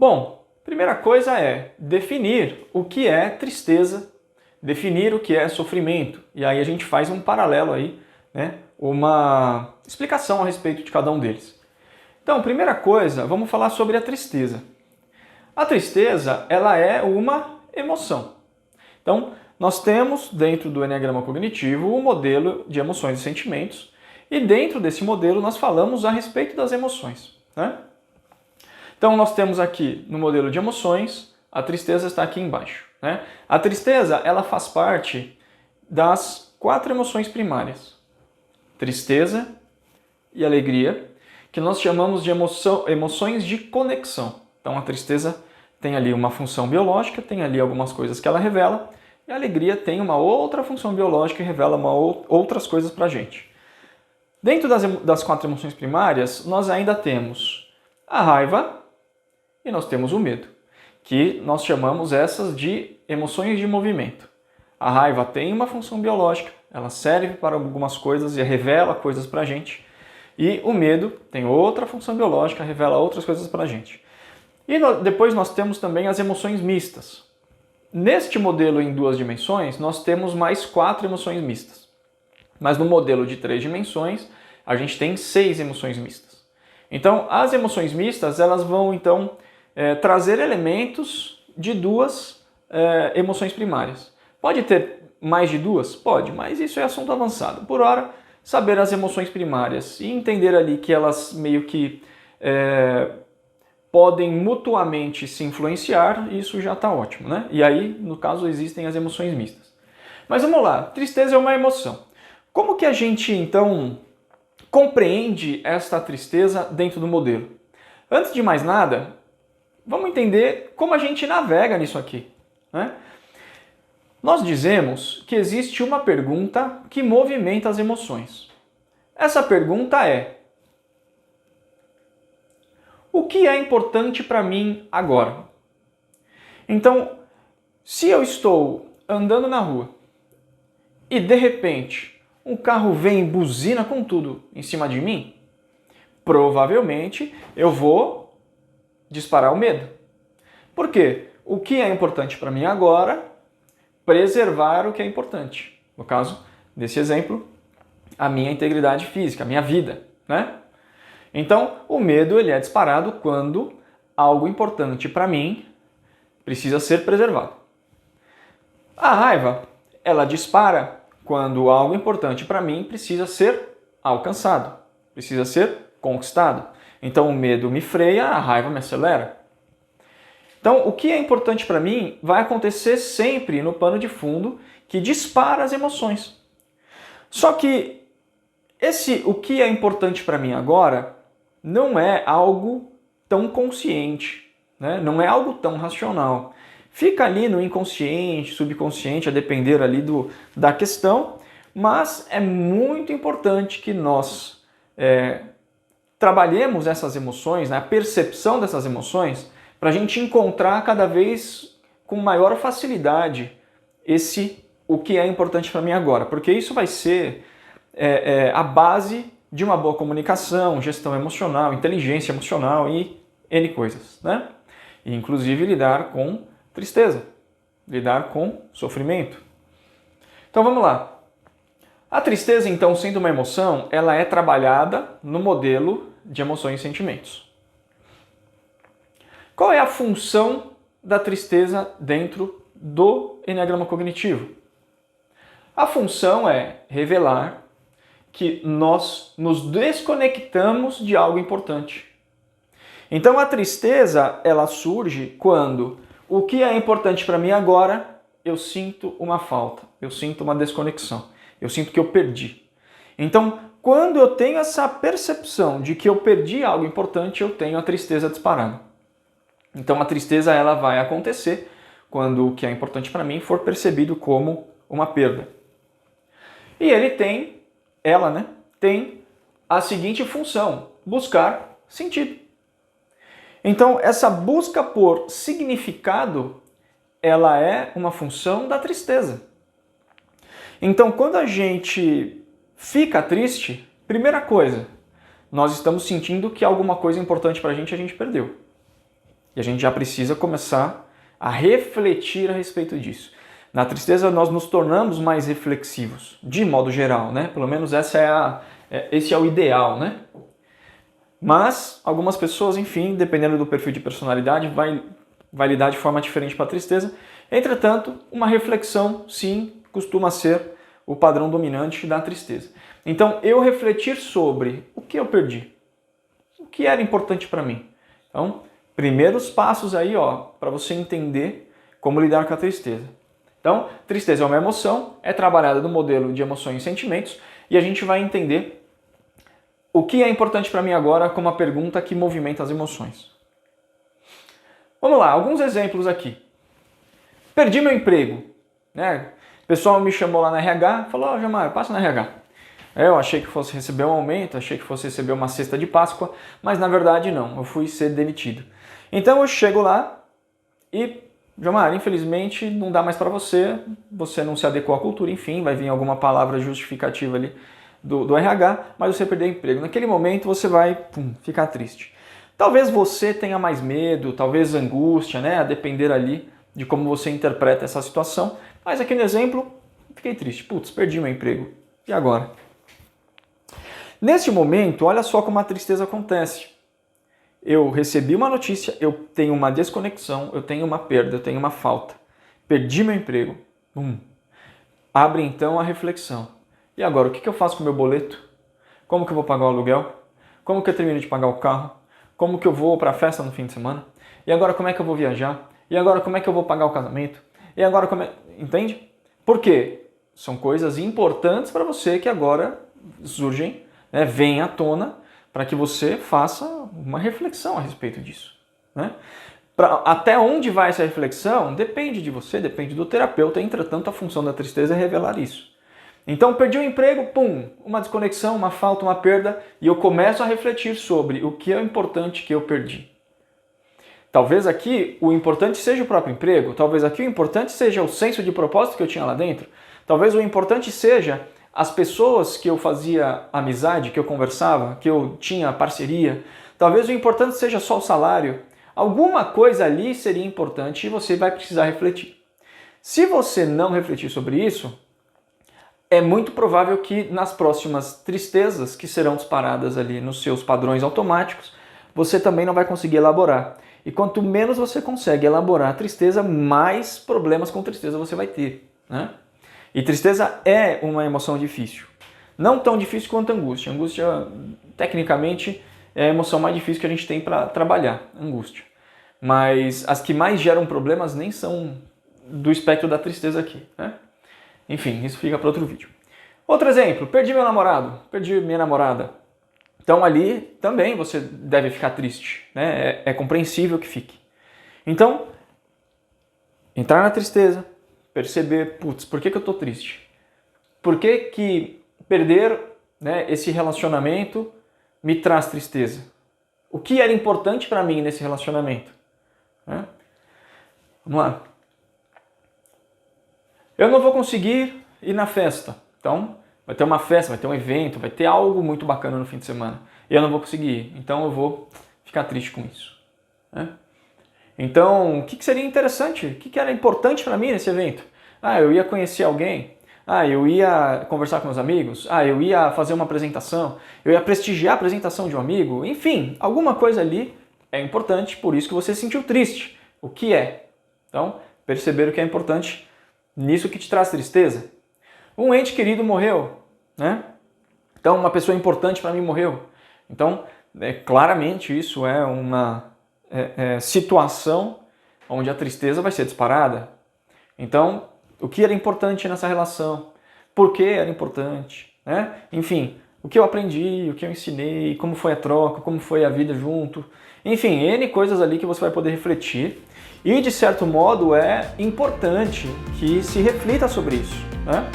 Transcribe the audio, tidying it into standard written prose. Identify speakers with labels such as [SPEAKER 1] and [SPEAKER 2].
[SPEAKER 1] Bom, primeira coisa é definir o que é tristeza, definir o que é sofrimento. E aí a gente faz um paralelo aí, né? Uma explicação a respeito de cada um deles. Então, primeira coisa, vamos falar sobre a tristeza. A tristeza, ela é uma emoção. Então, nós temos dentro do Eneagrama Cognitivo o modelo de emoções e sentimentos, e dentro desse modelo nós falamos a respeito das emoções, né? Então, nós temos aqui no modelo de emoções, a tristeza está aqui embaixo, né? A tristeza, ela faz parte das 4 emoções primárias. Tristeza e alegria, que nós chamamos de emoções de conexão. Então, a tristeza tem ali uma função biológica, tem ali algumas coisas que ela revela, e a alegria tem uma outra função biológica e revela outras coisas para a gente. Dentro das 4 emoções primárias, nós ainda temos a raiva e nós temos o medo, que nós chamamos essas de emoções de movimento. A raiva tem uma função biológica, ela serve para algumas coisas e revela coisas para a gente. E o medo tem outra função biológica, revela outras coisas para a gente. E depois nós temos também as emoções mistas. Neste modelo em 2 dimensões, nós temos mais 4 emoções mistas. Mas no modelo de 3 dimensões, a gente tem 6 emoções mistas. Então, as emoções mistas, elas vão então trazer elementos de 2 emoções primárias. Pode ter mais de 2? Pode, mas isso é assunto avançado. Por hora, saber as emoções primárias e entender ali que elas meio que podem mutuamente se influenciar, isso já está ótimo, né? E aí, no caso, existem as emoções mistas. Mas vamos lá, tristeza é uma emoção. Como que a gente, então, compreende esta tristeza dentro do modelo? Antes de mais nada, vamos entender como a gente navega nisso aqui, né? Nós dizemos que existe uma pergunta que movimenta as emoções. Essa pergunta é: o que é importante para mim agora? Então, se eu estou andando na rua e de repente um carro vem e buzina com tudo em cima de mim, provavelmente eu vou disparar o medo. Por quê? O que é importante para mim agora? Preservar o que é importante. No caso desse exemplo, a minha integridade física, a minha vida, né? Então, o medo ele é disparado quando algo importante para mim precisa ser preservado. A raiva, ela dispara quando algo importante para mim precisa ser alcançado, precisa ser conquistado. Então, o medo me freia, a raiva me acelera. Então, o que é importante para mim vai acontecer sempre no pano de fundo que dispara as emoções. Só que o que é importante para mim agora não é algo tão consciente, né? Não é algo tão racional. Fica ali no inconsciente, subconsciente, a depender ali da questão, mas é muito importante que nós trabalhemos essas emoções, né? A percepção dessas emoções, para a gente encontrar cada vez com maior facilidade o que é importante para mim agora, porque isso vai ser a base de uma boa comunicação, gestão emocional, inteligência emocional e N coisas, né? E, inclusive lidar com tristeza, lidar com sofrimento. Então vamos lá. A tristeza, então, sendo uma emoção, ela é trabalhada no modelo de emoções e sentimentos. Qual é a função da tristeza dentro do Eneagrama Cognitivo? A função é revelar que nós nos desconectamos de algo importante. Então a tristeza, ela surge quando o que é importante para mim agora, eu sinto uma falta, eu sinto uma desconexão, eu sinto que eu perdi. Então, quando eu tenho essa percepção de que eu perdi algo importante, eu tenho a tristeza disparada. Então a tristeza ela vai acontecer quando o que é importante para mim for percebido como uma perda. E ela tem a seguinte função: buscar sentido. Então essa busca por significado, ela é uma função da tristeza. Então quando a gente fica triste, primeira coisa, nós estamos sentindo que alguma coisa importante para a gente perdeu. E a gente já precisa começar a refletir a respeito disso. Na tristeza nós nos tornamos mais reflexivos, de modo geral, né? Pelo menos esse é o ideal, né? Mas algumas pessoas, enfim, dependendo do perfil de personalidade, vai lidar de forma diferente para a tristeza. Entretanto, uma reflexão, sim, costuma ser o padrão dominante da tristeza. Então, eu refletir sobre o que eu perdi, o que era importante para mim. Então, primeiros passos aí, para você entender como lidar com a tristeza. Então, tristeza é uma emoção, é trabalhada no modelo de emoções e sentimentos, e a gente vai entender o que é importante para mim agora como a pergunta que movimenta as emoções. Vamos lá, alguns exemplos aqui. Perdi meu emprego, né? O pessoal me chamou lá na RH, falou, Jamar, passa na RH. Eu achei que fosse receber um aumento, achei que fosse receber uma cesta de Páscoa, mas na verdade não, eu fui ser demitido. Então eu chego lá e, Jamar, infelizmente não dá mais para você não se adequou à cultura, enfim, vai vir alguma palavra justificativa ali do RH, mas você perdeu o emprego. Naquele momento você vai ficar triste. Talvez você tenha mais medo, talvez angústia, né? A depender ali de como você interpreta essa situação. Mas aqui no exemplo, fiquei triste. Perdi meu emprego. E agora? Neste momento, olha só como a tristeza acontece. Eu recebi uma notícia, eu tenho uma desconexão, eu tenho uma perda, eu tenho uma falta. Perdi meu emprego. Abre então a reflexão. E agora, o que eu faço com o meu boleto? Como que eu vou pagar o aluguel? Como que eu termino de pagar o carro? Como que eu vou para a festa no fim de semana? E agora, como é que eu vou viajar? E agora, como é que eu vou pagar o casamento? E agora, entende? Por quê? São coisas importantes para você que agora surgem, né, vêm à tona, para que você faça uma reflexão a respeito disso, né? Até onde vai essa reflexão? Depende de você, depende do terapeuta. Entretanto, a função da tristeza é revelar isso. Então, perdi o emprego, uma desconexão, uma falta, uma perda, e eu começo a refletir sobre o que é importante que eu perdi. Talvez aqui o importante seja o próprio emprego, talvez aqui o importante seja o senso de propósito que eu tinha lá dentro, talvez o importante seja as pessoas que eu fazia amizade, que eu conversava, que eu tinha parceria, talvez o importante seja só o salário. Alguma coisa ali seria importante e você vai precisar refletir. Se você não refletir sobre isso, é muito provável que nas próximas tristezas que serão disparadas ali nos seus padrões automáticos, você também não vai conseguir elaborar. E quanto menos você consegue elaborar a tristeza, mais problemas com tristeza você vai ter, né? E tristeza é uma emoção difícil. Não tão difícil quanto a angústia. A angústia, tecnicamente, é a emoção mais difícil que a gente tem para trabalhar, angústia. Mas as que mais geram problemas nem são do espectro da tristeza aqui, né? Enfim, isso fica para outro vídeo. Outro exemplo, perdi meu namorado, perdi minha namorada. Então ali também você deve ficar triste, né? É compreensível que fique. Então, entrar na tristeza, perceber, por que eu estou triste? Por que perder, né, esse relacionamento me traz tristeza? O que era importante para mim nesse relacionamento? Né? Vamos lá. Eu não vou conseguir ir na festa. Então, vai ter uma festa, vai ter um evento, vai ter algo muito bacana no fim de semana. E eu não vou conseguir ir. Então, eu vou ficar triste com isso. Né? Então, o que seria interessante? O que era importante para mim nesse evento? Eu ia conhecer alguém. Eu ia conversar com meus amigos. Eu ia fazer uma apresentação. Eu ia prestigiar a apresentação de um amigo. Enfim, alguma coisa ali é importante, por isso que você se sentiu triste. O que é? Então, perceber o que é importante nisso que te traz tristeza. Um ente querido morreu, né? Então, uma pessoa importante para mim morreu. Então, claramente isso é uma situação onde a tristeza vai ser disparada. Então, o que era importante nessa relação? Por que era importante? Né? Enfim, o que eu aprendi, o que eu ensinei, como foi a troca, como foi a vida junto. Enfim, N coisas ali que você vai poder refletir. E, de certo modo, é importante que se reflita sobre isso, né?